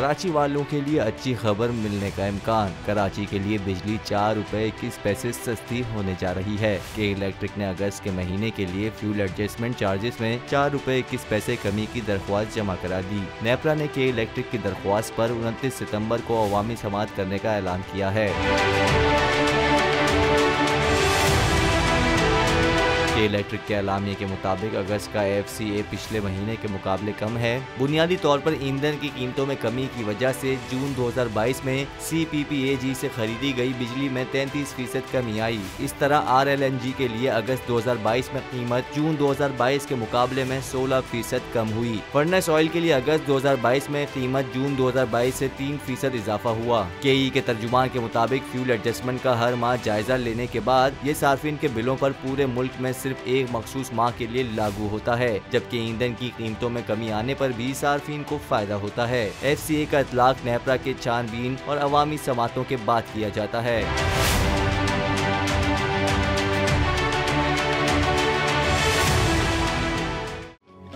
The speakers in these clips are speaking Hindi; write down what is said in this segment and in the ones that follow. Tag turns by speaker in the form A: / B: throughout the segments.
A: कराची वालों के लिए अच्छी खबर मिलने का इम्कान। कराची के लिए बिजली 4 रुपए 21 पैसे सस्ती होने जा रही है। के इलेक्ट्रिक ने अगस्त के महीने के लिए फ्यूल एडजस्टमेंट चार्जेस में 4 रुपए 21 पैसे कमी की दरख्वास्त जमा करा दी। नेपरा ने के इलेक्ट्रिक की दरख्वास्त पर 29 सितंबर को अवामी समाअत करने का ऐलान किया है। के इलेक्ट्रिक के एलामिये के मुताबिक अगस्त का FCA पिछले महीने के मुकाबले कम है। बुनियादी तौर पर ईंधन की कीमतों में कमी की वजह से जून 2022 में CPPAG से खरीदी गई बिजली में 33% कमी आई। इस तरह RLNG के लिए अगस्त 2022 में कीमत जून 2022 के मुकाबले में 16% कम हुई। फर्नेस ऑयल के लिए अगस्त 2022 में कीमत जून 2022 से 3% इजाफा हुआ। KE के तर्जुमान के मुताबिक फ्यूल एडजस्टमेंट का हर माह जायजा लेने के बाद ये सार्फिन के बिलों पर पूरे मुल्क में सिर्फ एक मखसूस माह के लिए लागू होता है, जबकि ईंधन की कीमतों में कमी आने पर भी सार्फिन को फायदा होता है। FCA का इतलाक नेपरा के छानबीन और अवामी समातों के बाद किया जाता है।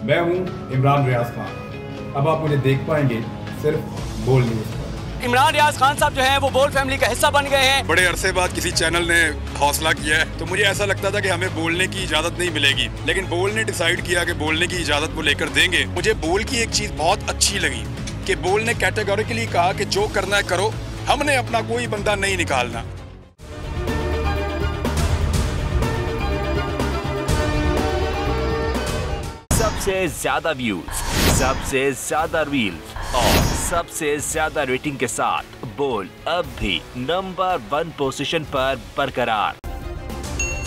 B: मैं हूं इमरान रियाज खान। अब आप मुझे देख पाएंगे सिर्फ बोल न्यूज़।
C: इमरान रियाज खान साहब जो हैं वो बोल फैमिली का हिस्सा बन गए हैं।
D: बड़े अरसे बाद किसी चैनल ने हौसला किया है, तो मुझे ऐसा लगता था कि हमें बोलने की इजाजत नहीं मिलेगी, लेकिन बोल ने डिसाइड किया कि बोलने की इजाजत वो लेकर देंगे। मुझे बोल की एक चीज बहुत अच्छी लगी कि बोल ने कैटेगोरिकली कहा कि जो करना है करो, हमने अपना कोई बंदा नहीं निकालना।
E: सबसे ज्यादा व्यूज, सबसे ज्यादा रील्स और सबसे ज्यादा रेटिंग के साथ बोल अब भी नंबर 1 पोजीशन पर बरकरार।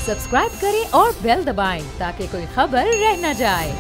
F: सब्सक्राइब करें और बेल दबाएं ताकि कोई खबर रह न जाए।